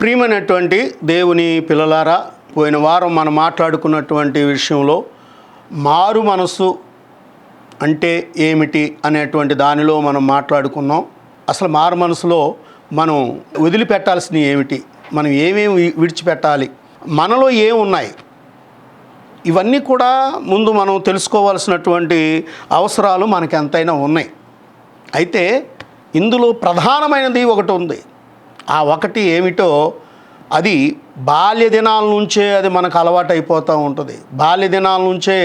ప్రియమైనటువంటి దేవుని పిల్లలారా, పోయిన వారం మనం మాట్లాడుకున్నటువంటి విషయంలో మారు మనసు అంటే ఏమిటి అనేటువంటి దానిలో మనం మాట్లాడుకున్నాం. అసలు మారు మనసులో మనం వదిలిపెట్టాల్సినవి ఏమిటి, మనం ఏమేమి విడిచిపెట్టాలి, మనలో ఏమున్నాయి, ఇవన్నీ కూడా ముందు మనం తెలుసుకోవాల్సినటువంటి అవసరాలు మనకి ఎంతైనా ఉన్నాయి. అయితే ఇందులో ప్రధానమైనది ఒకటి ఉంది. ఆ ఒకటి ఏమిటో, అది బాల్య దినాల నుంచే అది మనకు అలవాటు అయిపోతూ ఉంటుంది. బాల్య దినాల నుంచే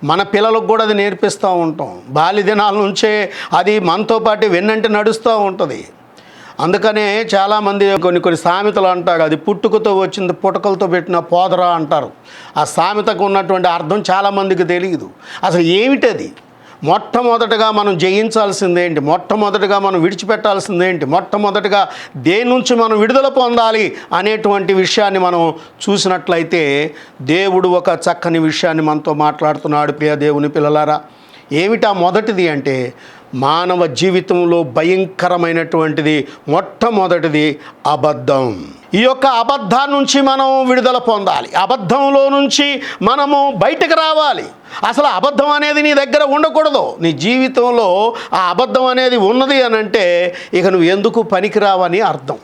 మన పిల్లలకు కూడా అది నేర్పిస్తూ ఉంటాం. బాల్య దినాల నుంచే అది మనతో పాటు వెన్నంటి నడుస్తూ ఉంటుంది. అందుకనే చాలామంది కొన్ని సామెతలు అంటారు, అది పుట్టుకతో వచ్చింది పుటకలతో పెట్టిన పోదరా అంటారు. ఆ సామెతకు ఉన్నటువంటి అర్థం చాలామందికి తెలియదు. అసలు ఏమిటది? మొట్టమొదటగా మనం జయించాల్సిందేంటి, మొట్టమొదటగా మనం విడిచిపెట్టాల్సిందేంటి, మొట్టమొదటగా దేని నుంచి మనం విడుదల పొందాలి అనేటువంటి విషయాన్ని మనం చూసినట్లయితే దేవుడు ఒక చక్కని విషయాన్ని మనతో మాట్లాడుతున్నాడు. ప్రియ దేవుని పిల్లలారా, ఏమిటా మొదటిది అంటే, మానవ జీవితంలో భయంకరమైనటువంటిది మొట్టమొదటిది అబద్ధం. ఈ యొక్క అబద్ధాన్ని నుంచి మనం విడుదల పొందాలి. అబద్ధంలో నుంచి మనము బయటకు రావాలి. అసలు అబద్ధం అనేది నీ దగ్గర ఉండకూడదు. నీ జీవితంలో ఆ అబద్ధం అనేది ఉన్నది అని అంటే ఇక నువ్వు ఎందుకు పనికిరావని అర్థం.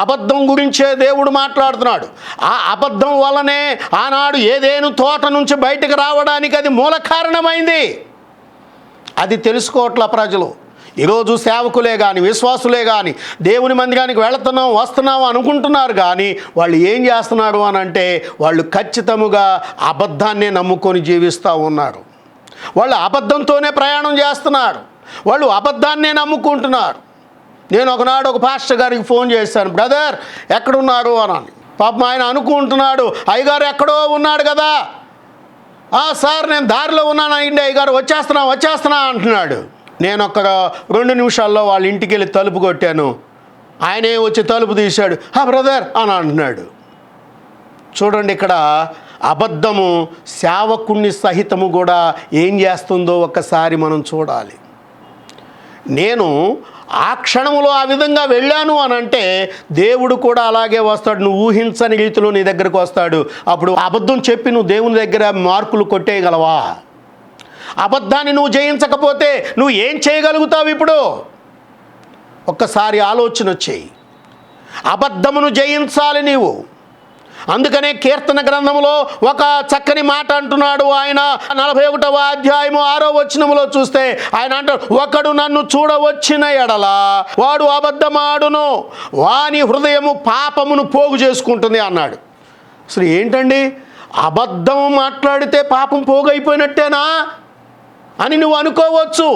అబద్ధం గురించే దేవుడు మాట్లాడుతున్నాడు. ఆ అబద్ధం వల్లనే ఆనాడు ఏదేను తోట నుంచి బయటకు రావడానికి అది మూల కారణమైంది. అది తెలుసుకోవట్ల ప్రజలు. ఈరోజు సేవకులే కానీ, విశ్వాసులే కానీ దేవుని మందిరానికి వెళుతున్నాం వస్తున్నాం అనుకుంటున్నారు, కానీ వాళ్ళు ఏం చేస్తున్నారు అని అంటే వాళ్ళు ఖచ్చితంగా అబద్ధాన్నే నమ్ముకొని జీవిస్తూ ఉన్నారు. వాళ్ళు అబద్ధంతోనే ప్రయాణం చేస్తున్నారు. వాళ్ళు అబద్ధాన్నే నమ్ముకుంటున్నారు. నేను ఒకనాడు ఒక పాస్టర్ గారికి ఫోన్ చేశాను, బ్రదర్ ఎక్కడున్నారు అని. పాపం ఆయన అనుకుంటున్నాడు, అయ్యగారు ఎక్కడో ఉన్నాడు కదా. సార్ నేను దారిలో ఉన్నాను అయ్యింది అయ్యగారు, వచ్చేస్తున్నా అంటున్నాడు. నేను ఒక 2 నిమిషాల్లో వాళ్ళ ఇంటికి వెళ్ళి తలుపు కొట్టాను. ఆయనే వచ్చి తలుపు తీశాడు, బ్రదర్ అని అంటున్నాడు. చూడండి, ఇక్కడ అబద్ధము సేవకుణ్ణి సహితము కూడా ఏం చేస్తుందో ఒక్కసారి మనం చూడాలి. నేను ఆ క్షణంలో ఆ విధంగా వెళ్ళాను అని అంటే దేవుడు కూడా అలాగే వస్తాడు. నువ్వు ఊహించని రీతిలో నీ దగ్గరకు వస్తాడు. అప్పుడు అబద్ధం చెప్పి నువ్వు దేవుని దగ్గర మార్కులు కొట్టేయగలవా? అబద్ధాన్ని నువ్వు జయించకపోతే నువ్వు ఏం చేయగలుగుతావు? ఇప్పుడు ఒక్కసారి ఆలోచన వచ్చేయి. అబద్ధమును జయించాలి నీవు. అందుకనే కీర్తన గ్రంథంలో ఒక చక్కని మాట అంటున్నాడు ఆయన. 41వ అధ్యాయము 6వ వచనములో చూస్తే ఆయన అంటాడు, ఒకడు నన్ను చూడవచ్చిన ఎడల వాడు అబద్ధమాడును, వాని హృదయము పాపమును పోగు చేసుకుంటుంది అన్నాడు. అసలు ఏంటండి, అబద్ధం మాట్లాడితే పాపం పోగు అయిపోయినట్టేనా అని నువ్వు అనుకోవచ్చు.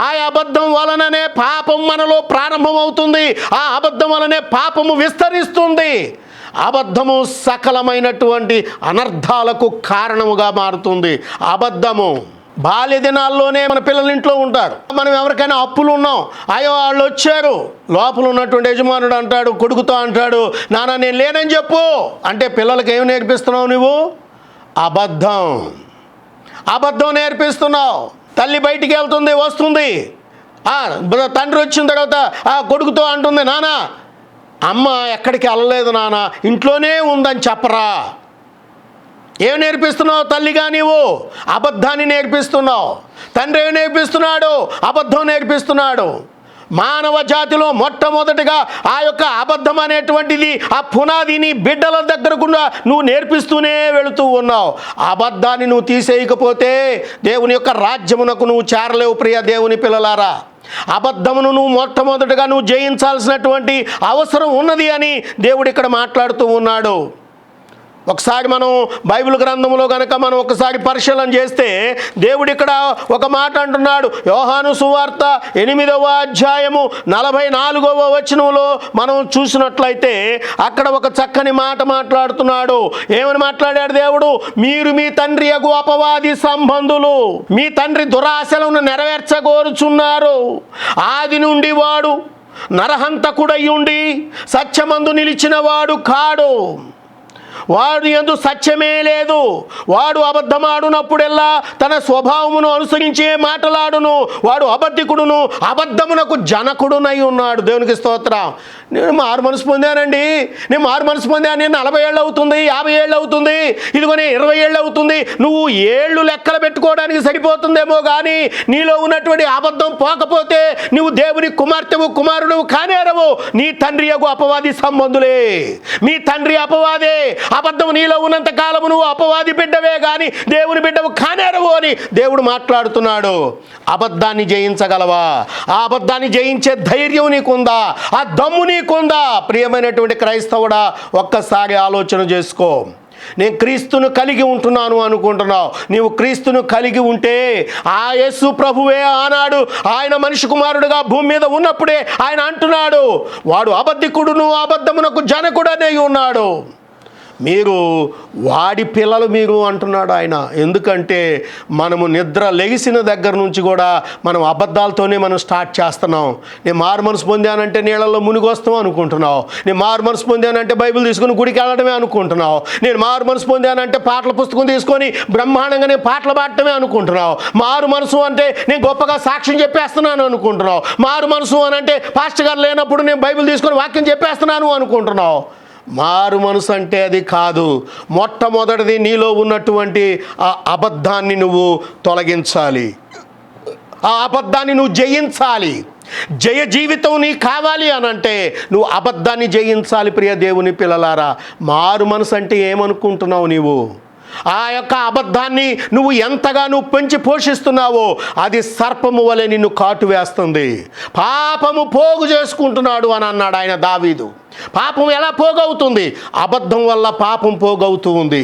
ఆ అబద్ధం వలననే పాపం మనలో ప్రారంభమవుతుంది. ఆ అబద్ధం వలనే పాపము విస్తరిస్తుంది. అబద్ధము సకలమైనటువంటి అనర్థాలకు కారణముగా మారుతుంది. అబద్ధము బాల్య దినాల్లోనే మన పిల్లల ఇంట్లో ఉంటారు. మనం ఎవరికైనా అప్పులు ఉన్నాం, అయ్యో వాళ్ళు వచ్చారు, లోపల ఉన్నటువంటి యజమానుడు అంటాడు, కొడుకుతో అంటాడు, నాన్న నేను లేనని చెప్పు అంటే పిల్లలకి ఏమి నేర్పిస్తున్నావు నువ్వు? అబద్ధం నేర్పిస్తున్నావు. తల్లి బయటికి వెళ్తుంది వస్తుంది, తండ్రి వచ్చిన తర్వాత కొడుకుతో అంటుంది, నాన్న అమ్మ ఎక్కడికి వెళ్ళలేదు నాన్న ఇంట్లోనే ఉందని చెప్పరా. ఏం నేర్పిస్తున్నావు తల్లిగా? నీవు అబద్ధాన్ని నేర్పిస్తున్నావు. తండ్రి ఏమి నేర్పిస్తున్నాడు? అబద్ధం నేర్పిస్తున్నాడు. మానవ జాతిలో మొట్టమొదటిగా ఆ యొక్క అబద్ధం అనేటువంటిది ఆ పునాదిని బిడ్డల దగ్గరకుండా నువ్వు నేర్పిస్తూనే వెళుతూ ఉన్నావు. అబద్ధాన్ని నువ్వు తీసేయకపోతే దేవుని యొక్క రాజ్యమునకు నువ్వు చేరలేవు. ప్రియ దేవుని పిల్లలారా, అబద్ధమును నువ్వు మొట్టమొదటిగా నువ్వు జయించాల్సినటువంటి అవసరం ఉన్నది అని దేవుడు ఇక్కడ మాట్లాడుతూ ఉన్నాడు. ఒకసారి మనం బైబిల్ గ్రంథంలో కనుక మనం ఒకసారి పరిశీలన చేస్తే దేవుడు ఇక్కడ ఒక మాట అంటున్నాడు. యోహాను సువార్త 8వ అధ్యాయము 44వ వచనంలో మనం చూసినట్లయితే అక్కడ ఒక చక్కని మాట మాట్లాడుతున్నాడు. ఏమని మాట్లాడాడు దేవుడు? మీరు మీ తండ్రి యగు అపవాది సంబంధులు, మీ తండ్రి దురాశలను నెరవేర్చగోరుచున్నారు. ఆది నుండి వాడు నరహంతకుడై ఉండి సత్యమందు నిలిచిన వాడు కాడు. వాడు యందు సత్యమే లేదు. వాడు అబద్ధమాడునప్పుడెల్లా తన స్వభావమును అనుసరించే మాటలాడును. వాడు అబద్ధికుడును, అబద్ధమునకు జనకుడునై ఉన్నాడు. దేవునికి స్తోత్రం. నేను మారు మనసు పొందానండి, నేను మారు మనసు పొందాను, నేను 40 ఏళ్ళు అవుతుంది, 50 ఏళ్ళు అవుతుంది, ఇదిగోనే 20 ఏళ్ళు అవుతుంది. నువ్వు ఏళ్ళు లెక్కలు పెట్టుకోవడానికి సరిపోతుందేమో కానీ నీలో ఉన్నటువంటి అబద్ధం పోకపోతే నువ్వు దేవుని కుమార్తెవు కుమారుడు కానేరవు. నీ తండ్రి యగు అపవాది సంబంధులే, మీ తండ్రి అపవాదే. అబద్ధం నీలో ఉన్నంత కాలము నువ్వు అపవాది బిడ్డవే కానీ దేవుని బిడ్డవు కానేరవు అని దేవుడు మాట్లాడుతున్నాడు. అబద్ధాన్ని జయించగలవా? ఆ అబద్ధాన్ని జయించే ధైర్యం నీకుందా? ఆ దమ్ము నీకుందా? ప్రియమైనటువంటి క్రైస్తవుడా, ఒక్కసారి ఆలోచన చేసుకో. నేను క్రీస్తును కలిగి ఉంటున్నాను అనుకుంటున్నావు. నీవు క్రీస్తును కలిగి ఉంటే ఆ యేసు ప్రభువే ఆనాడు ఆయన మనిషి కుమారుడుగా భూమి మీద ఉన్నప్పుడే ఆయన అంటున్నాడు, వాడు అబద్ధికుడును, అబద్ధమునకు జనకుడనే ఉన్నాడు. మీరు వాడి పిల్లలు మీరు అంటున్నాడు ఆయన. ఎందుకంటే మనము నిద్ర లెగిసిన దగ్గర నుంచి కూడా మనం అబద్ధాలతోనే మనం స్టార్ట్ చేస్తున్నాం. నేను మారు మనసు పొందానంటే నీళ్ళల్లో మునిగొస్తాం అనుకుంటున్నావు. నేను మారు మనసు పొందానంటే బైబిల్ తీసుకుని గుడికి వెళ్ళడమే అనుకుంటున్నావు. నేను మారు మనసు పొందానంటే పాటల పుస్తకం తీసుకొని బ్రహ్మాండంగా నేను పాటలు పాడటమే అనుకుంటున్నావు. మారు మనసు అంటే నేను గొప్పగా సాక్ష్యం చెప్పేస్తున్నాను అనుకుంటున్నావు. మారు మనసు అని అంటే పాస్టర్ గారు లేనప్పుడు నేను బైబిల్ తీసుకొని వాక్యం చెప్పేస్తున్నాను అనుకుంటున్నావు. మారు మనసు అంటే అది కాదు. మొట్టమొదటిది నీలో ఉన్నటువంటి ఆ అబద్ధాన్ని నువ్వు తొలగించాలి, ఆ అబద్ధాన్ని నువ్వు జయించాలి. జయ జీవితం నీకు కావాలి అని అంటే నువ్వు అబద్ధాన్ని జయించాలి. ప్రియ దేవుని పిల్లలారా, మారు మనసు అంటే ఏమనుకుంటున్నావు నీవు? ఆ యొక్క అబద్ధాన్ని నువ్వు ఎంతగా నువ్వు పెంచి పోషిస్తున్నావో అది సర్పము వలె నిన్ను కాటు వేస్తుంది. పాపము పోగు చేసుకుంటున్నాడు అని అన్నాడు ఆయన దావీదు. పాపం ఎలా పోగవుతుంది? అబద్ధం వల్ల పాపం పోగవుతూ ఉంది.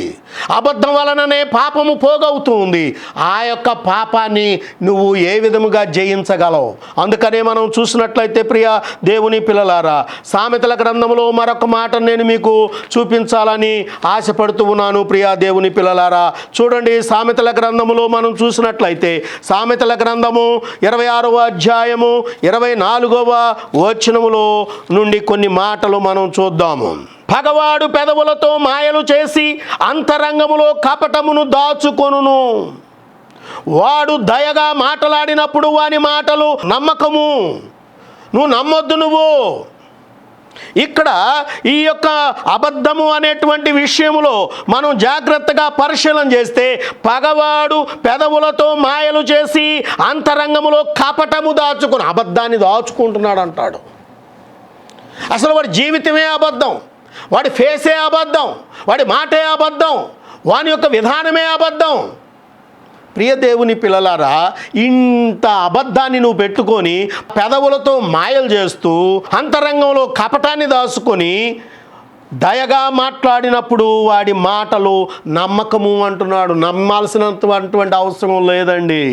అబద్ధం వలననే పాపము పోగవుతూ ఉంది. ఆ యొక్క పాపాన్ని నువ్వు ఏ విధముగా జయించగలవు? అందుకనే మనం చూసినట్లయితే ప్రియ దేవుని పిల్లలారా, సామెతల గ్రంథంలో మరొక మాట నేను మీకు చూపించాలని ఆశపడుతూ ఉన్నాను. ప్రియ దేవుని పిల్లలారా, చూడండి, సామెతల గ్రంథములో మనం చూసినట్లయితే సామెతల గ్రంథము 26వ అధ్యాయము 24వ వచనములో నుండి కొన్ని మాటలు మనం చూద్దాము. పగవాడు పెదవులతో మాయలు చేసి అంతరంగములో కపటమును దాచుకొనును. వాడు దయగా మాట్లాడినప్పుడు వాని మాటలు నమ్మకము. నువ్వు నమ్మొద్దు. నువ్వు ఇక్కడ ఈ యొక్క అబద్ధము అనేటువంటి విషయంలో మనం జాగ్రత్తగా పరిశీలన చేస్తే, పగవాడు పెదవులతో మాయలు చేసి అంతరంగములో కపటము దాచుకొని అబద్ధాన్ని దాచుకుంటున్నాడు అంటాడు. అసలు వాడి జీవితమే అబద్ధం, వాడి ఫేసే అబద్ధం, వాడి మాటే అబద్ధం, వాని యొక్క విధానమే అబద్ధం. ప్రియ దేవుని పిల్లలారా, ఇంత అబద్ధాన్ని నువ్వు పెట్టుకొని పెదవులతో మాయలు చేస్తూ అంతరంగంలో కపటాన్ని దాచుకొని దయగా మాట్లాడినప్పుడు వాడి మాటలు నమ్మకము అంటున్నాడు. నమ్మాల్సినటువంటి అవసరం లేదండి.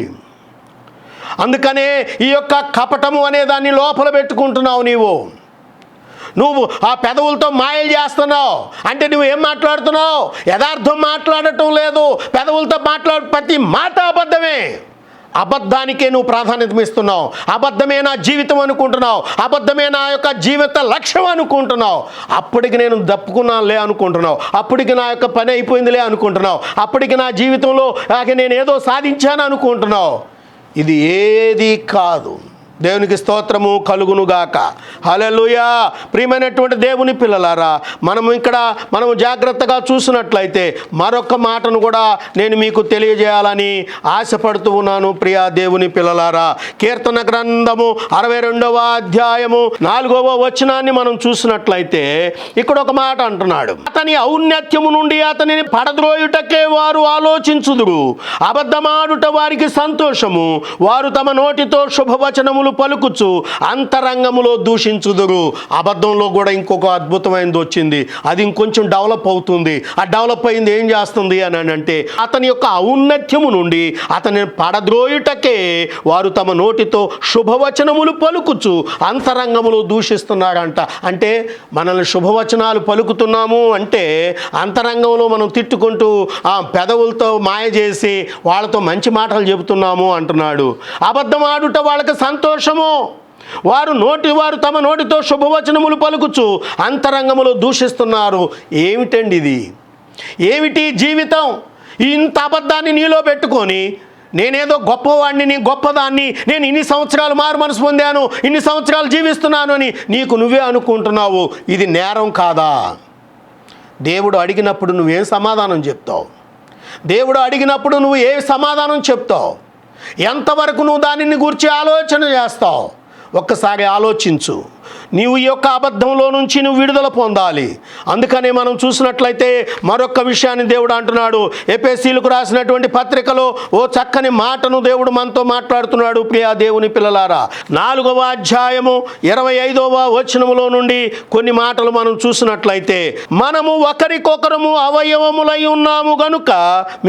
అందుకనే ఈ యొక్క కపటము అనే దాన్ని లోపల పెట్టుకుంటున్నావు. నువ్వు ఆ పెదవులతో మాయలు చేస్తున్నావు అంటే నువ్వు ఏం మాట్లాడుతున్నావు? యథార్థం మాట్లాడటం లేదు. పెదవులతో మాట్లాడు ప్రతి మాట అబద్ధమే. అబద్ధానికే నువ్వు ప్రాధాన్యత ఇస్తున్నావు. అబద్ధమే నా జీవితం అనుకుంటున్నావు. అబద్ధమే నా యొక్క జీవిత లక్ష్యం అనుకుంటున్నావు. అప్పటికి నేను దప్పుకున్నానులే అనుకుంటున్నావు. అప్పటికి నా యొక్క పని అయిపోయిందిలే అనుకుంటున్నావు. అప్పటికి నా జీవితంలో నేను ఏదో సాధించాను అనుకుంటున్నావు. ఇది ఏది కాదు. దేవునికి స్తోత్రము కలుగునుగాక. హల్లెలూయా. ప్రియమైనటువంటి దేవుని పిల్లలారా, మనము జాగ్రత్తగా చూసినట్లయితే మరొక మాటను కూడా నేను మీకు తెలియజేయాలని ఆశపడుతూ ఉన్నాను. ప్రియ దేవుని పిల్లలారా, కీర్తన గ్రంథము 62వ అధ్యాయము 4వ వచనాన్ని మనం చూసినట్లయితే ఇక్కడ ఒక మాట అంటున్నాడు. అతని ఔన్నత్యము నుండి అతనిని పడద్రోయుటకే వారు ఆలోచించుదురు. అబద్ధమాడుట వారికి సంతోషము. వారు తమ నోటితో శుభవచనములు పలుకుచు అంతరంగములో దూషించుదురు. అబద్ధంలో కూడా ఇంకొక అద్భుతమైనది వచ్చింది. అది ఇంకొంచెం డెవలప్ అవుతుంది. ఆ డెవలప్ అయింది ఏం చేస్తుంది అని అంటే, అతని యొక్క ఔన్నత్యము నుండి అతని పడద్రోయుటకే వారు తమ నోటితో శుభవచనములు పలుకుచు అంతరంగములో దూషిస్తున్నాడంట. అంటే మనల్ని శుభవచనాలు పలుకుతున్నాము అంటే అంతరంగంలో మనం తిట్టుకుంటూ ఆ పెదవులతో మాయ చేసి వాళ్ళతో మంచి మాటలు చెబుతున్నాము అంటున్నాడు. అబద్ధం ఆడుట వాళ్ళకి సంతోషము. వారు తమ నోటితో శుభవచనములు పలుకుచు అంతరంగములో దూషిస్తున్నారు. ఏమిటండి ఇది? ఏమిటి జీవితం? ఇంత అబద్ధాన్ని నీలో పెట్టుకొని నేనేదో గొప్పవాడిని, నేను గొప్పదాన్ని, నేను ఇన్ని సంవత్సరాలు మారు మనసు పొందాను, ఇన్ని సంవత్సరాలు జీవిస్తున్నాను అని నీకు నువ్వే అనుకుంటున్నావు. ఇది నేరం కాదా? దేవుడు అడిగినప్పుడు నువ్వేం సమాధానం చెప్తావు? దేవుడు అడిగినప్పుడు నువ్వు ఏ సమాధానం చెప్తావు? ఎంతవరకు నువ్వు దానిని గురించి ఆలోచన చేస్తావు? ఒక్కసారి ఆలోచించు. నీవు ఈ యొక్క అబద్ధంలో నుంచి నువ్వు విడుదల పొందాలి. అందుకనే మనం చూసినట్లయితే మరొక విషయాన్ని దేవుడు అంటున్నాడు. ఎఫెసీయులకు రాసినటువంటి పత్రికలో ఓ చక్కని మాటను దేవుడు మనతో మాట్లాడుతున్నాడు. ప్రియా దేవుని పిల్లలారా, 4వ అధ్యాయము 25వ వచనములో నుండి కొన్ని మాటలు మనం చూసినట్లయితే, మనము ఒకరికొకరము అవయవములై ఉన్నాము గనుక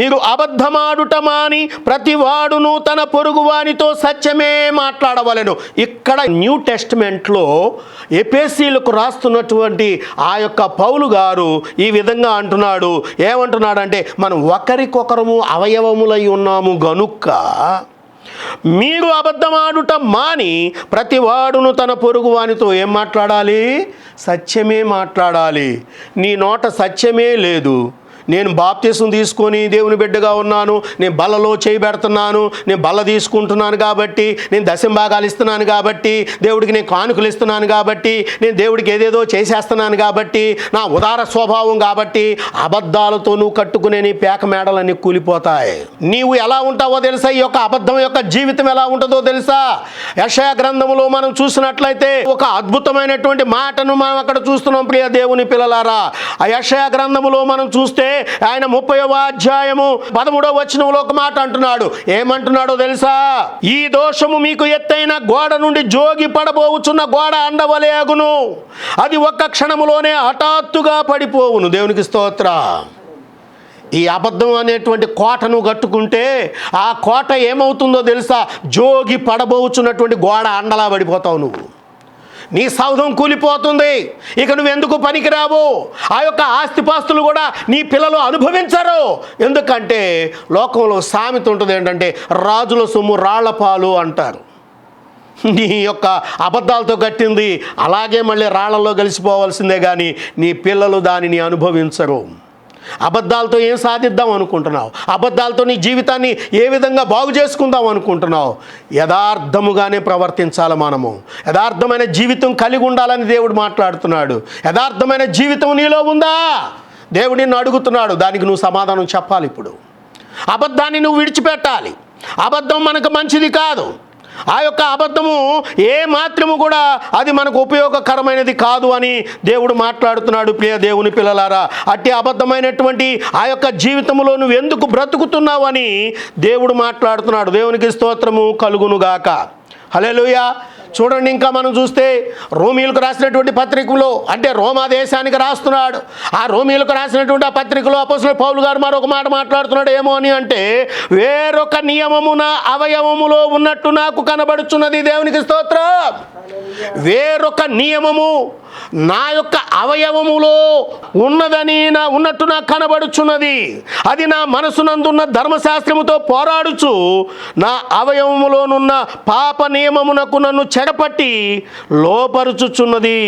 మీరు అబద్ధమాడుట మాని ప్రతి వాడును తన పొరుగు వానితో సత్యమే మాట్లాడవలెను. ఇక్కడ న్యూ టెస్టిమెంట్లో ఎఫెసీయులకు రాస్తున్నటువంటి ఆ యొక్క పౌలు గారు ఈ విధంగా అంటున్నాడు. ఏమంటున్నాడంటే, మనం ఒకరికొకరము అవయవములై ఉన్నాము గనుక మీరు అబద్ధమాడుట మాని ప్రతి వాడును తన పొరుగు వానితో ఏం మాట్లాడాలి? సత్యమే మాట్లాడాలి. నీ నోట సత్యమే లేదు. నేను బాప్తిసం తీసుకొని దేవుని బిడ్డగా ఉన్నాను, నేను బల్లలో చేయి పెడుతున్నాను, నేను బల్ల తీసుకుంటున్నాను కాబట్టి, నేను దశంభాగాలు ఇస్తున్నాను కాబట్టి, దేవుడికి నేను కానుకలు ఇస్తున్నాను కాబట్టి, నేను దేవుడికి ఏదేదో చేసేస్తున్నాను కాబట్టి, నా ఉదార స్వభావం కాబట్టి, అబద్ధాలతో నువ్వు కట్టుకునే నీ పేక మేడలన్నీ కూలిపోతాయి. నీవు ఎలా ఉంటావో తెలుసా? ఈ యొక్క అబద్ధం యొక్క జీవితం ఎలా ఉంటుందో తెలుసా? యెషయా గ్రంథములో మనం చూసినట్లయితే ఒక అద్భుతమైనటువంటి మాటను మనం అక్కడ చూస్తున్నాం. ప్రియ దేవుని పిల్లలారా, ఆ యెషయా గ్రంథములో మనం చూస్తే ఆయన 30వ అధ్యాయము 13వ వచనంలో ఒక మాట అంటున్నాడు. ఏమంటున్నాడో తెలుసా? ఈ దోషము మీకు ఎత్తైన గోడ నుండి జోగి పడబోచున్న గోడ అండవలే అగును, అది ఒక్క క్షణములోనే హఠాత్తుగా పడిపోవును. దేవునికి స్తోత్ర. ఈ అబద్ధం అనేటువంటి కోటను కట్టుకుంటే ఆ కోట ఏమవుతుందో తెలుసా? జోగి పడబోచున్నటువంటి గోడ అండలా పడిపోతావు నువ్వు. నీ సౌధం కూలిపోతుంది. ఇక నువ్వెందుకు పనికిరావు. ఆ యొక్క ఆస్తిపాస్తులు కూడా నీ పిల్లలు అనుభవించరు. ఎందుకంటే లోకంలో సామెత ఉంటుంది ఏంటంటే, రాజుల సొమ్ము రాళ్ల పాలు అంటారు. నీ యొక్క అబద్ధాలతో కట్టింది అలాగే మళ్ళీ రాళ్లలో కలిసిపోవాల్సిందే, కానీ నీ పిల్లలు దానిని అనుభవించరు. అబద్ధాలతో ఏం సాధిద్దాం అనుకుంటున్నావు? అబద్ధాలతో నీ జీవితాన్ని ఏ విధంగా బాగు చేసుకుందాం అనుకుంటున్నావు? యథార్థముగానే ప్రవర్తించాలి. మనము యథార్థమైన జీవితం కలిగి ఉండాలని దేవుడు మాట్లాడుతున్నాడు. యథార్థమైన జీవితం నీలో ఉందా? దేవుడు నిన్ను అడుగుతున్నాడు. దానికి నువ్వు సమాధానం చెప్పాలి. ఇప్పుడు అబద్ధాన్ని నువ్వు విడిచిపెట్టాలి. అబద్ధం మనకు మంచిది కాదు. ఆ యొక్క అబద్ధము ఏ మాత్రము కూడా అది మనకు ఉపయోగకరమైనది కాదు అని దేవుడు మాట్లాడుతున్నాడు. ప్రియ దేవుని పిల్లలారా, అట్టి అబద్ధమైనటువంటి ఆ యొక్క జీవితంలో నువ్వు ఎందుకు బ్రతుకుతున్నావు అని దేవుడు మాట్లాడుతున్నాడు. దేవునికి స్తోత్రము కలుగునుగాక. హల్లెలూయా. చూడండి, ఇంకా మనం చూస్తే రోమీయులకు రాసినటువంటి పత్రికలో, అంటే రోమా దేశానికి రాస్తున్నాడు. ఆ రోమీయులకు రాసినటువంటి ఆ పత్రికలో అపోస్తలుడైన పౌలు గారు మరొక మాట మాట్లాడుతున్నాడు. ఏమో అని అంటే, వేరొక నియమము నా అవయవములో ఉన్నట్టు నాకు కనబడుచున్నది. దేవునికి స్తోత్రం. వేరొక నియమము నా యొక్క అవయవములో ఉన్నట్టు నాకు కనబడుచున్నది. అది నా మనసునందున్న ధర్మశాస్త్రముతో పోరాడుచు నా అవయవములోనున్న పాప నియమమునకు నన్ను చెడపట్టి లోపరుచుచున్నది.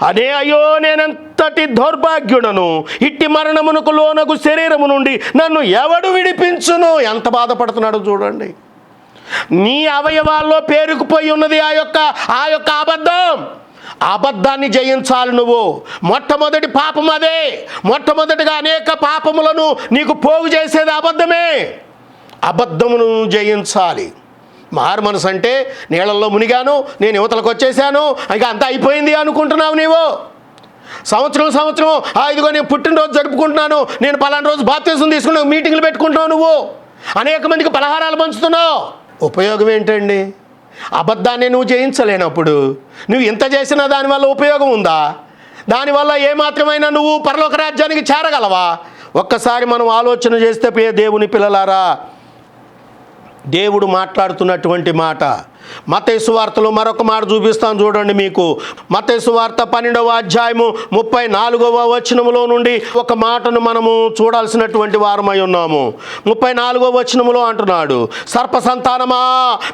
అదే అయ్యో, నేనంతటి దౌర్భాగ్యుడను, ఇట్టి మరణమునకు లోనగు శరీరము నుండి నన్ను ఎవడు విడిపించును? ఎంత బాధపడుతున్నాడో చూడండి. నీ అవయవాల్లో పేరుకుపోయి ఉన్నది ఆ యొక్క అబద్ధం. అబద్ధాన్ని జయించాలి నువ్వు. మొట్టమొదటి పాపం అదే. మొట్టమొదటిగా అనేక పాపములను నీకు పోగు చేసేది అబద్ధమే. అబద్ధమును జయించాలి. మారు మనసు అంటే నీళ్ళల్లో మునిగాను, నేను యువతలకు వచ్చేసాను, ఇంకా అంతా అయిపోయింది అనుకుంటున్నావు నీవు. సంవత్సరం ఇదిగో నేను పుట్టినరోజు జరుపుకుంటున్నాను, నేను పలానా రోజు బాప్తిసం తీసుకున్నాను, మీటింగ్లు పెట్టుకుంటున్నావు, నువ్వు అనేక మందికి పలహారాలు పంచుతున్నావు. ఉపయోగం ఏంటండి? అబద్ధాన్ని నువ్వు జయించలేనప్పుడు నువ్వు ఎంత చేసినా దానివల్ల ఉపయోగం ఉందా? దానివల్ల ఏమాత్రమైనా నువ్వు పరలోక రాజ్యానికి చేరగలవా? ఒక్కసారి మనం ఆలోచన చేస్తే ప్రియ దేవుని పిల్లలారా, దేవుడు మాట్లాడుతున్నటువంటి మాట మత్తయి సువార్తలో మరొక మాట చూపిస్తాను చూడండి మీకు. మత్తయి సువార్త 12వ అధ్యాయము 34వ వచనములో నుండి ఒక మాటను మనము చూడాల్సినటువంటి వారమై ఉన్నాము. 34వ వచనములో అంటున్నాడు, సర్ప సంతానమా,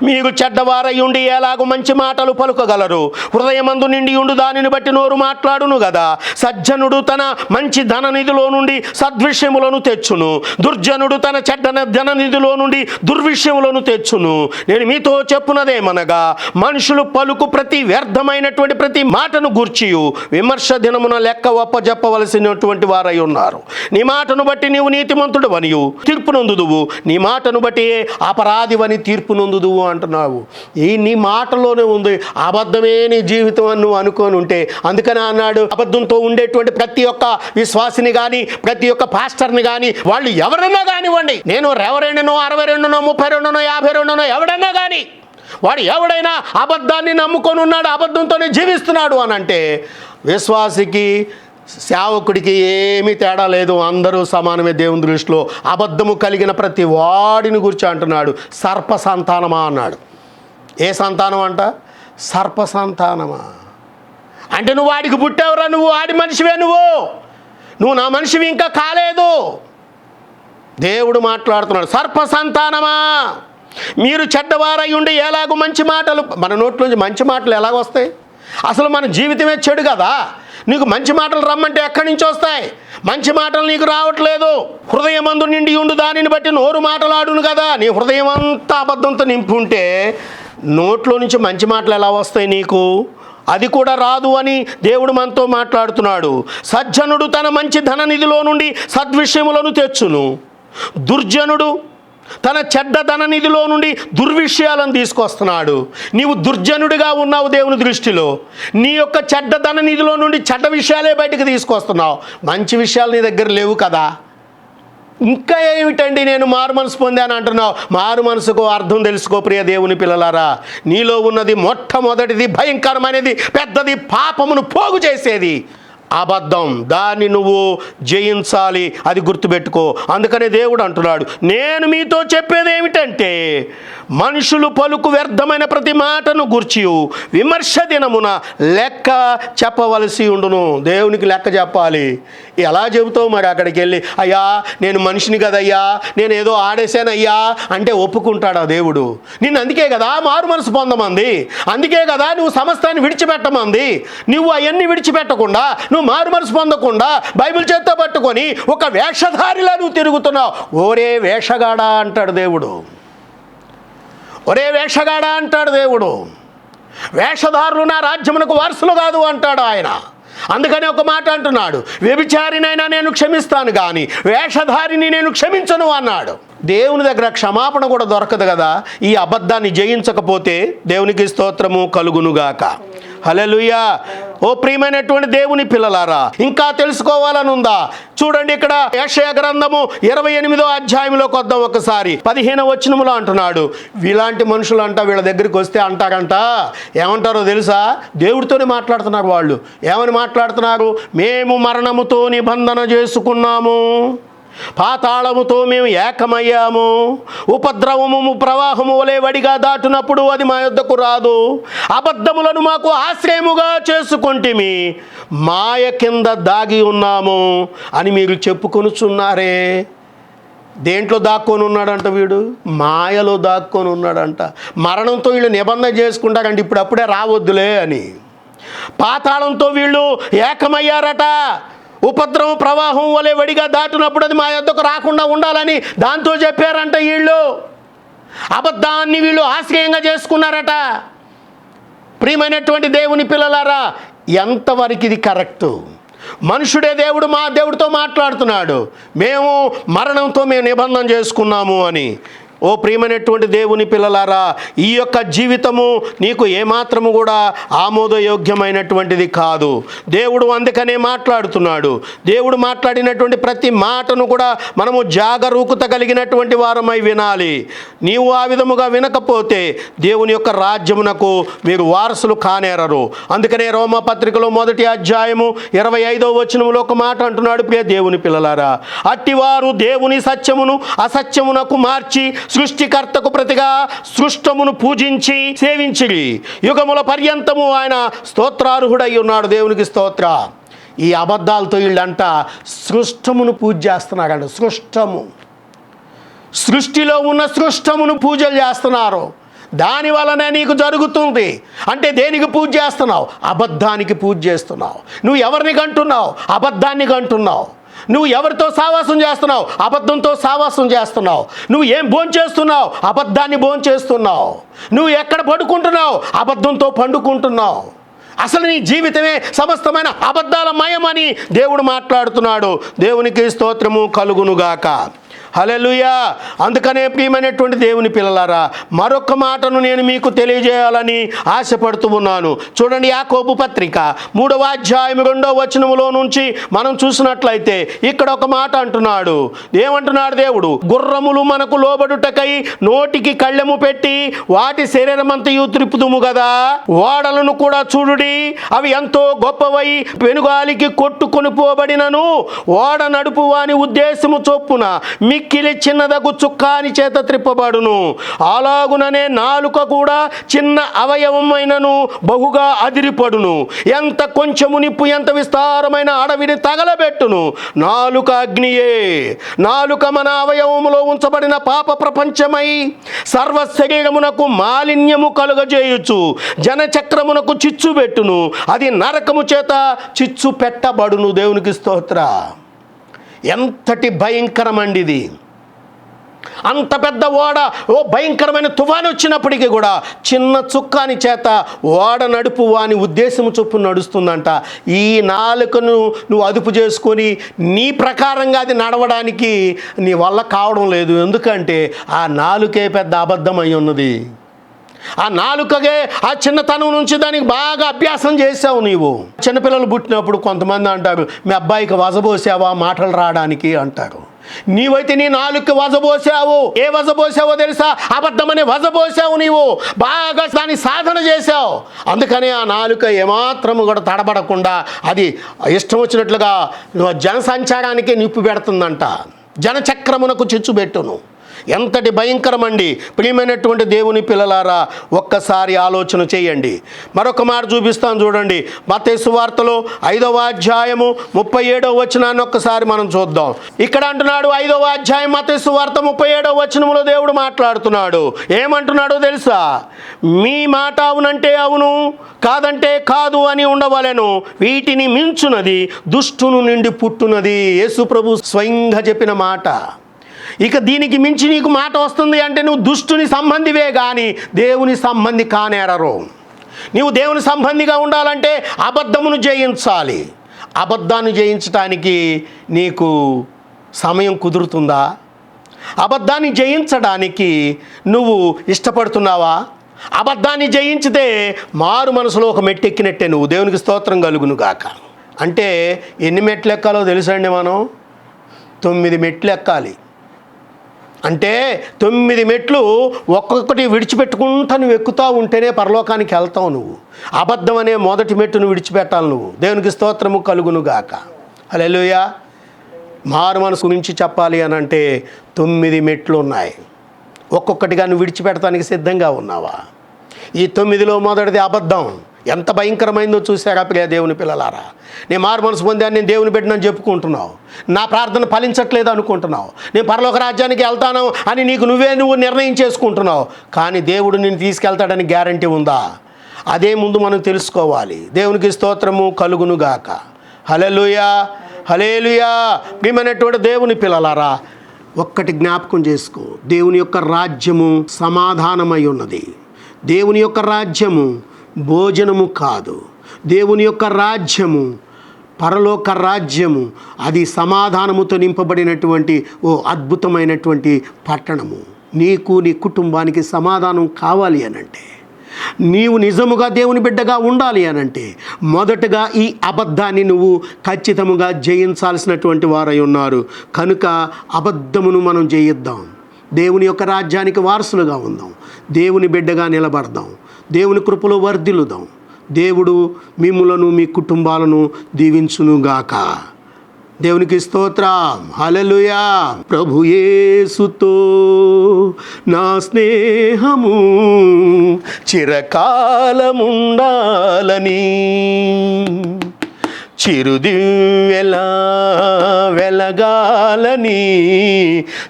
మీరు చెడ్డవారై ఉండి ఎలాగో మంచి మాటలు పలుకగలరు. హృదయమందు నిండి ఉండు దానిని బట్టి నోరు మాట్లాడును కదా. సజ్జనుడు తన మంచి ధననిధిలో నుండి సద్విషయములను తెచ్చును, దుర్జనుడు తన చెడ్డ ధననిధిలో నుండి దుర్విషయములను తెచ్చును. నేను మీతో చెప్పున్నదేమనగా, మనుషులు పలుకు ప్రతి వ్యర్థమైనటువంటి ప్రతి మాటను గూర్చియు విమర్శ దినమున లెక్క ఒప్పజెప్పవలసినటువంటి వారై ఉన్నారు. నీ మాటను బట్టి నీవు నీతిమంతుడు వనియు తీర్పు నొందుదువు, నీ మాటను బట్టి అపరాధివని తీర్పు నొందుదువు అంటున్నావు. ఈ నీ మాటలోనే ఉంది, అబద్ధమే నీ జీవితం అని నువ్వు అనుకొని ఉంటే. అందుకని అన్నాడు, అబద్ధంతో ఉండేటువంటి ప్రతి ఒక్క విశ్వాసిని కానీ, ప్రతి ఒక్క పాస్టర్ని కానీ, వాళ్ళు ఎవరైనా కానివ్వండి, నేను రెవరెండునో 62నో 32నో 52నో ఎవడైనా కానీ, వాడు ఎవడైనా అబద్ధాన్ని నమ్ముకొని ఉన్నాడు, అబద్ధంతోనే జీవిస్తున్నాడు అని అంటే విశ్వాసికి సేవకుడికి ఏమీ తేడా లేదు, అందరూ సమానమే దేవుని దృష్టిలో. అబద్ధము కలిగిన ప్రతి వాడిని గురించి అంటున్నాడు, సర్ప సంతానమా అన్నాడు. ఏ సంతానం అంట? సర్ప సంతానమా అంటే నువ్వు వాడికి పుట్టావురా, నువ్వు వాడి మనిషివే, నువ్వు నా మనిషివి ఇంకా కాలేదు. దేవుడు మాట్లాడుతున్నాడు, సర్ప సంతానమా, మీరు చెడ్డవారై ఉండి ఎలాగో మంచి మాటలు. మన నోట్లోంచి మంచి మాటలు ఎలాగొస్తాయి? అసలు మన జీవితమే చెడు కదా. నీకు మంచి మాటలు రమ్మంటే ఎక్కడి నుంచి వస్తాయి? మంచి మాటలు నీకు రావట్లేదు. హృదయమందు నిండి ఉండు దానిని బట్టి నోరు మాటలాడును కదా. నీ హృదయం అంతా అబద్ధంతో నింపి ఉంటే నోట్లో నుంచి మంచి మాటలు ఎలా వస్తాయి నీకు? అది కూడా రాదు అని దేవుడు మనతో మాట్లాడుతున్నాడు. సజ్జనుడు తన మంచి ధననిధిలో నుండి సద్విషయములను తెచ్చును, దుర్జనుడు తన చెడ్డ ధననిధిలో నుండి దుర్విషయాలను తీసుకొస్తున్నాడు. నీవు దుర్జనుడిగా ఉన్నావు దేవుని దృష్టిలో. నీ యొక్క చెడ్డ ధననిధిలో నుండి చెడ్డ విషయాలే బయటకు తీసుకొస్తున్నావు, మంచి విషయాలు నీ దగ్గర లేవు కదా. ఇంకా ఏమిటండి నేను మారు మనసు పొందాను అంటున్నావు? మారు మనసుకు అర్థం తెలుసుకో ప్రియ దేవుని పిల్లలారా. నీలో ఉన్నది మొట్టమొదటిది భయంకరమైనది, పెద్దది, పాపమును పోగు చేసేది అబద్ధం. దాన్ని నువ్వు జయించాలి, అది గుర్తుపెట్టుకో. అందుకనే దేవుడు అంటున్నాడు, నేను మీతో చెప్పేది ఏమిటంటే, మనుషులు పలుకు వ్యర్థమైన ప్రతి మాటను గూర్చి విమర్శ దినమున లెక్క చెప్పవలసి ఉండును. దేవునికి లెక్క చెప్పాలి. ఎలా చెబుతావు మరి? అక్కడికి వెళ్ళి, అయ్యా నేను మనిషిని కదయ్యా, నేను ఏదో ఆడేశానయ్యా అంటే ఒప్పుకుంటాడా దేవుడు? నిన్ను అందుకే కదా మారు మనసు పొందమంది, అందుకే కదా నువ్వు సమస్తాన్ని విడిచిపెట్టమంది. నువ్వు అవన్నీ విడిచిపెట్టకుండా, నువ్వు మారు మనసు పొందకుండా బైబిల్ చేత్తో పట్టుకొని ఒక వేషధారిలా నువ్వు తిరుగుతున్నావు. ఓరే వేషగాడా అంటాడు దేవుడు. ఒరే వేషగాడా అంటాడు దేవుడు. వేషధారులు నా రాజ్యమునకు వారసులు కాదు అంటాడు ఆయన. అందుకని ఒక మాట అంటున్నాడు, వ్యభిచారినైనా నేను క్షమిస్తాను కానీ వేషధారిని నేను క్షమించను అన్నాడు. దేవుని దగ్గర క్షమాపణ కూడా దొరకదు కదా ఈ అబద్ధాన్ని జయించకపోతే. దేవునికి స్తోత్రము కలుగునుగాక. హల్లెలూయా. ఓ ప్రియమైనటువంటి దేవుని పిల్లలారా, ఇంకా తెలుసుకోవాలని ఉందా? చూడండి, ఇక్కడ యెషయా గ్రంథము 28వ అధ్యాయంలోకి వద్దాం ఒకసారి. 15వ వచనములో అంటున్నాడు, ఇలాంటి మనుషులు అంట వీళ్ళ దగ్గరికి వస్తే అంటారంట, ఏమంటారో తెలుసా? దేవుడితోనే మాట్లాడుతున్నారు వాళ్ళు. ఏమని మాట్లాడుతున్నారు? మేము మరణముతో నిబంధన చేసుకున్నాము, పాతాళముతో మేము ఏకమయ్యాము, ఉపద్రవము ప్రవాహము వలె వడిగా దాటునప్పుడు అది మా యొద్దకు రాదు, అబద్ధములను మాకు ఆశ్రయముగా చేసుకొంటిమి, మాయ కింద దాగి ఉన్నాము అని మీరు చెప్పుకొనుచున్నారే. దేంట్లో దాక్కొని ఉన్నాడంట వీడు? మాయలో దాక్కొని ఉన్నాడంట. మరణంతో వీళ్ళు నిబంధన చేసుకుంటారంటే ఇప్పుడప్పుడే రావద్దులే అని. పాతాళంతో వీళ్ళు ఏకమయ్యారట, ఉపద్రవం ప్రవాహం వలె వడిగా దాటినప్పుడు అది మా యొద్దకు రాకుండా ఉండాలని దాంతో చెప్పారంట. వీళ్ళు అబద్ధాన్ని వీళ్ళు ఆశ్రయంగా చేసుకున్నారట. ప్రియమైనటువంటి దేవుని పిల్లలారా, ఎంతవరకు ఇది కరెక్టు? మనుషుడే దేవుడు మా దేవుడితో మాట్లాడుతున్నాడు, మేము మరణంతో మేము నిబంధన చేసుకున్నాము అని. ఓ ప్రియమైనటువంటి దేవుని పిల్లలారా, ఈ యొక్క జీవితము నీకు ఏమాత్రము కూడా ఆమోదయోగ్యమైనటువంటిది కాదు. దేవుడు అందుకనే మాట్లాడుతున్నాడు. దేవుడు మాట్లాడినటువంటి ప్రతి మాటను కూడా మనము జాగరూకత కలిగినటువంటి వారమై వినాలి. నీవు ఆ విధముగా వినకపోతే దేవుని యొక్క రాజ్యమునకు మీరు వారసులు కానేరరు. అందుకనే రోమపత్రికలో 1వ అధ్యాయము 25వ వచనములో ఒక మాట అంటున్నాడు, ప్రియ దేవుని పిల్లలారా, అట్టివారు దేవుని సత్యమును అసత్యమునకు మార్చి సృష్టికర్తకు ప్రతిగా సృష్టమును పూజించి సేవించిరి. యుగముల పర్యంతము ఆయన స్తోత్రార్హుడై ఉన్నాడు. దేవునికి స్తోత్ర. ఈ అబద్ధాలతో వీళ్ళంట సృష్టమును పూజ చేస్తున్నారంట. సృష్టిలో ఉన్న సృష్టమును పూజలు చేస్తున్నారు. దాని వలనే నీకు జరుగుతుంది. అంటే దేనికి పూజ చేస్తున్నావు? అబద్ధానికి పూజ చేస్తున్నావు. నువ్వు ఎవరిని కంటున్నావు? అబద్ధాన్ని కంటున్నావు. నువ్వు ఎవరితో సావాసం చేస్తున్నావు? అబద్ధంతో సావాసం చేస్తున్నావు. నువ్వు ఏం భోంచేస్తున్నావు? అబద్ధాన్ని భోంచేస్తున్నావు. నువ్వు ఎక్కడ పడుకుంటున్నావు? అబద్ధంతో పండుకుంటున్నావు. అసలు నీ జీవితమే సమస్తమైన అబద్ధాల మయమని దేవుడు మాట్లాడుతున్నాడు. దేవునికి స్తోత్రము కలుగునుగాక. హల్లెలూయా. అందుకనే ప్రియమైనటువంటి దేవుని పిల్లలారా, మరొక మాటను నేను మీకు తెలియజేయాలని ఆశపడుతూ ఉన్నాను. చూడండి, యాకోబు పత్రిక 3వ అధ్యాయం 2వ వచనములో నుంచి మనం చూసినట్లయితే ఇక్కడ ఒక మాట అంటున్నాడు. ఏమంటున్నాడు దేవుడు? గుర్రములు మనకు లోబడుటకై నోటికి కళ్ళెము పెట్టి వాటి శరీరమంతయు త్రిప్పుదుము కదా, ఓడలను కూడా చూడుడి, అవి ఎంతో గొప్పవై పెనుగాలికి కొట్టుకొని పోబడినను ఓడ నడుపు వాని ఉద్దేశము చొప్పున మిక్కిలి చిన్నదగు చుక్కాని చేత త్రిప్పబడును. అలాగుననే నాలుక కూడా చిన్న అవయవమైనను బహుగా అదిరిపడును. ఎంత కొంచెము నిప్పు ఎంత విస్తారమైన అడవిని తగలబెట్టును. నాలుక అగ్నియే. నాలుక మన అవయవములో ఉంచబడిన పాప ప్రపంచమై సర్వ శరీరమునకు మాలిన్యము కలుగజేయుచు జనచక్రమునకు చిచ్చు పెట్టును. అది నరకము చేత చిచ్చు పెట్టబడును. దేవునికి స్తోత్ర. ఎంతటి భయంకరమండి ఇది. అంత పెద్ద ఓడ, భయంకరమైన తుఫాను వచ్చినప్పటికీ కూడా చిన్న చుక్కాని చేత ఓడ నడుపు వాని ఉద్దేశము చొప్పున నడుస్తుందంట. ఈ నాలుకను నువ్వు అదుపు చేసుకొని నీ ప్రకారంగా అది నడవడానికి నీ వల్ల కావడం లేదు. ఎందుకంటే ఆ నాలుకే పెద్ద అబద్ధం అయి ఉన్నది. ఆ నాలుకగే ఆ చిన్నతనం నుంచి దానికి బాగా అభ్యాసం చేసావు నీవు. చిన్నపిల్లలు పుట్టినప్పుడు కొంతమంది అంటారు, మీ అబ్బాయికి వజబోసావా మాటలు రావడానికి అంటారు. నీవైతే నీ నాలుక వజబోసావు. ఏ వజబోసావో తెలుసా? అబద్ధమనే వజబోసావు. నీవు బాగా దాన్ని సాధన చేసావు. అందుకని ఆ నాలుక ఏమాత్రము కూడా తడబడకుండా అది ఇష్టం వచ్చినట్లుగా జనసంచారానికి నిప్పు పెడుతుందంట. జనచక్రమునకు చిచ్చు పెట్టును. ఎంతటి భయంకరమండి. ప్రియమైనటువంటి దేవుని పిల్లలారా, ఒక్కసారి ఆలోచన చేయండి. మరొక మాట చూపిస్తాను చూడండి. మత్తయి సువార్తలో 5వ అధ్యాయము 37వ వచనాన్ని ఒక్కసారి మనం చూద్దాం. ఇక్కడ అంటున్నాడు, 5వ అధ్యాయం మత్తయి సువార్త 37వ వచనములో దేవుడు మాట్లాడుతున్నాడు. ఏమంటున్నాడో తెలుసా? మీ మాట అవునంటే అవును, కాదంటే కాదు అని ఉండవలెను. వీటిని మించున్నది దుష్టును నుండి పుట్టున్నది. యేసు ప్రభు స్వయంగా చెప్పిన మాట. ఇక దీనికి మించి నీకు మాట వస్తుంది అంటే నువ్వు దుష్టుని సంబంధివే కానీ దేవుని సంబంధి కానేరరు. నీవు దేవుని సంబంధిగా ఉండాలంటే అబద్ధమును జయించాలి. అబద్ధాన్ని జయించడానికి నీకు సమయం కుదురుతుందా? అబద్ధాన్ని జయించడానికి నువ్వు ఇష్టపడుతున్నావా? అబద్ధాన్ని జయించితే మారు మనసులో ఒక మెట్టెక్కినట్టే నువ్వు. దేవునికి స్తోత్రం కలుగును గాక. అంటే ఎన్ని మెట్లు ఎక్కాలో తెలుసండి? మనం 9 మెట్లు ఎక్కాలి. అంటే 9 మెట్లు ఒక్కొక్కటి విడిచిపెట్టుకుంటా నువ్వు ఎక్కుతూ ఉంటేనే పరలోకానికి వెళ్తావు నువ్వు. అబద్ధం అనే మొదటి మెట్టును విడిచిపెట్టాలి నువ్వు. దేవునికి స్తోత్రము కలుగును గాక. హల్లెలూయా. మారు మనసు గురించి చెప్పాలి అని అంటే 9 మెట్లు ఉన్నాయి. ఒక్కొక్కటిగా నువ్వు విడిచిపెట్టడానికి సిద్ధంగా ఉన్నావా? ఈ 9లో మొదటిది అబద్ధం. ఎంత భయంకరమైందో చూసారా ప్రియ దేవుని పిల్లలారా? నేను మారు మనసు పొందాను, నేను దేవుని పెట్టినని చెప్పుకుంటున్నావు. నా ప్రార్థన ఫలించట్లేదు అనుకుంటున్నావు. నేను పరలోక రాజ్యానికి వెళ్తాను అని నువ్వు నిర్ణయం చేసుకుంటున్నావు. కానీ దేవుడు నిన్ను తీసుకెళ్తాడని గ్యారంటీ ఉందా? అదే ముందు మనం తెలుసుకోవాలి. దేవునికి స్తోత్రము కలుగునుగాక. హల్లెలూయా, హల్లెలూయా. ప్రియమైనటువంటి దేవుని పిల్లలారా, ఒక్కటి జ్ఞాపకం చేసుకో. దేవుని యొక్క రాజ్యము సమాధానమై ఉన్నది. దేవుని యొక్క రాజ్యము భోజనము కాదు. దేవుని యొక్క రాజ్యము, పరలోక రాజ్యము, అది సమాధానముతో నింపబడినటువంటి అద్భుతమైనటువంటి పట్టణము. నీకు నీ కుటుంబానికి సమాధానం కావాలి అనంటే, నీవు నిజముగా దేవుని బిడ్డగా ఉండాలి అనంటే, మొదటగా ఈ అబద్ధాన్ని నువ్వు ఖచ్చితంగా జయించాల్సినటువంటి వారై ఉన్నారు. కనుక అబద్ధమును మనం జయిద్దాం. దేవుని యొక్క రాజ్యానికి వారసులుగా ఉందాం. దేవుని బిడ్డగా నిలబడదాం. దేవుని కృపలో వర్ధిల్లుదాం. దేవుడు మిమ్ములను మీ కుటుంబాలను దీవించునుగాక. దేవునికి స్తోత్రం. హల్లెలూయా. ప్రభు యేసుతో నా స్నేహము చిరకాలముండాలని చిరుదివ్వెలా వెలగాలని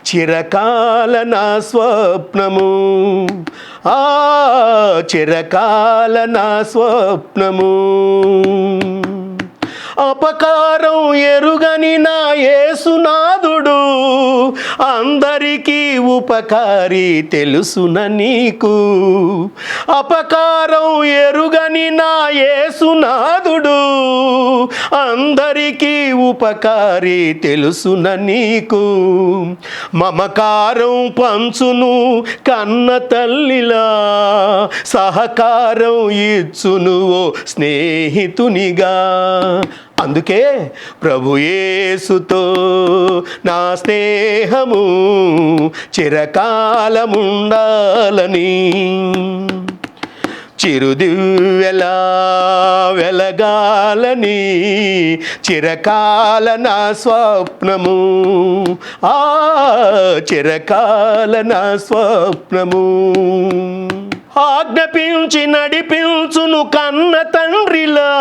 చిరకాల నా స్వప్నము, చిరకాల నా స్వప్నము. అపకారం ఎరుగని నా యేసునాథుడు అందరికీ ఉపకారి తెలుసున నీకు. అపకారం ఎరుగని నా యేసునాథుడు అందరికీ ఉపకారి తెలుసున నీకు. మమకారం పంచును కన్న తల్లిలా సహకారం ఇచ్చును ఓ స్నేహితునిగా. అందుకే ప్రభు యేసుతో నా స్నేహము చిరకాలముండాలని చిరుదివ్వెలా వెలగాలని చిరకాల నా స్వప్నము, చిరకాల నా స్వప్నము. ఆజ్ఞాపించి నడిపించును కన్న తండ్రిలా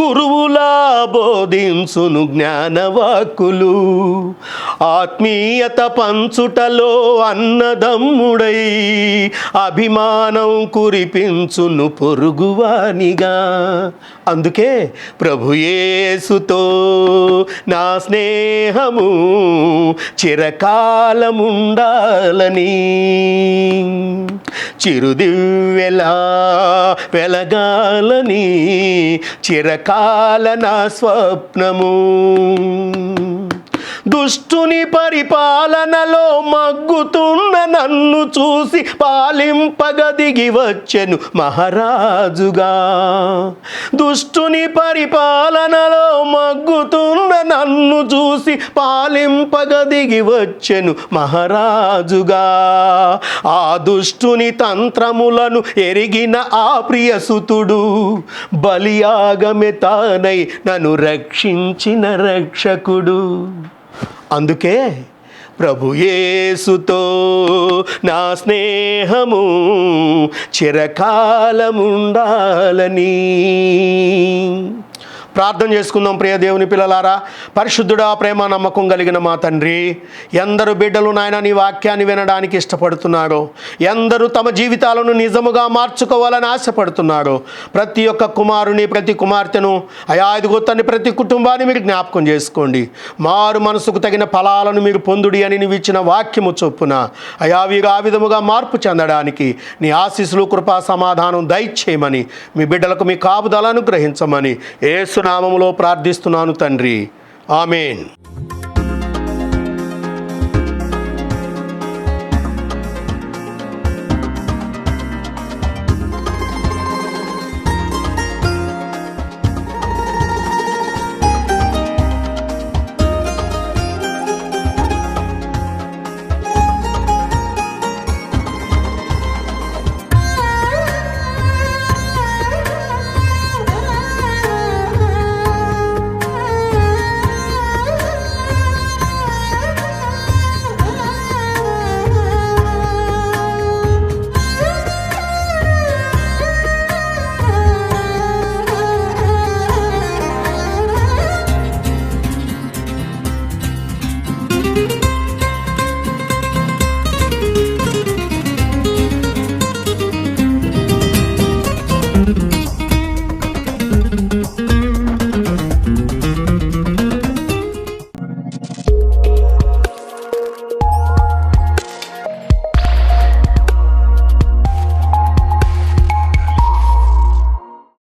గురువులా బోధించును జ్ఞానవాక్కులు. ఆత్మీయత పంచుటలో అన్నదమ్ముడై అభిమానం కురిపించును పొరుగువానిగా. అందుకే ప్రభు యేసుతో నా స్నేహము చిరకాలముండాలని చిరుదివ్వెలా వెలగాలని చిరకాల నా స్వప్నము. దుష్టుని పరిపాలనలో మగ్గుతున్న నన్ను చూసి పాలింపగ దిగి వచ్చెను మహారాజుగా. దుష్టుని పరిపాలనలో మగ్గుతున్న నన్ను చూసి పాలింపగ దిగి వచ్చెను మహారాజుగా. ఆ దుష్టుని తంత్రములను ఎరిగిన ఆ ప్రియసుతుడు బలియాగమె తానై నన్ను రక్షించిన రక్షకుడు. అందుకే ప్రభు యేసుతో నా స్నేహము చిరకాలముండాలని. ప్రార్థన చేసుకుందాం. ప్రియ దేవుని పిల్లలారా, పరిశుద్ధుడా, ప్రేమ నమ్మకం కలిగిన మా తండ్రి, ఎందరు బిడ్డలు నాయన నీ వాక్యాన్ని వినడానికి ఇష్టపడుతున్నాడో, ఎందరూ తమ జీవితాలను నిజముగా మార్చుకోవాలని ఆశపడుతున్నాడో ప్రతి ఒక్క కుమారుని ప్రతి కుమార్తెను అయా ఇదిగో తండ్రి ప్రతి కుటుంబాన్ని మీరు జ్ఞాపకం చేసుకోండి. మారు మనసుకు తగిన ఫలాలను మీరు పొందుడి అని నీవు ఇచ్చిన వాక్యము చొప్పున అయా వీరు ఆ విధముగా మార్పు చెందడానికి నీ ఆశీస్సులు కృపా సమాధానం దయచేయమని మీ బిడ్డలకు మీ కాపుదలను గ్రహించమని యేసు నామములో ప్రార్థిస్తున్నాను తండ్రి. ఆమేన్.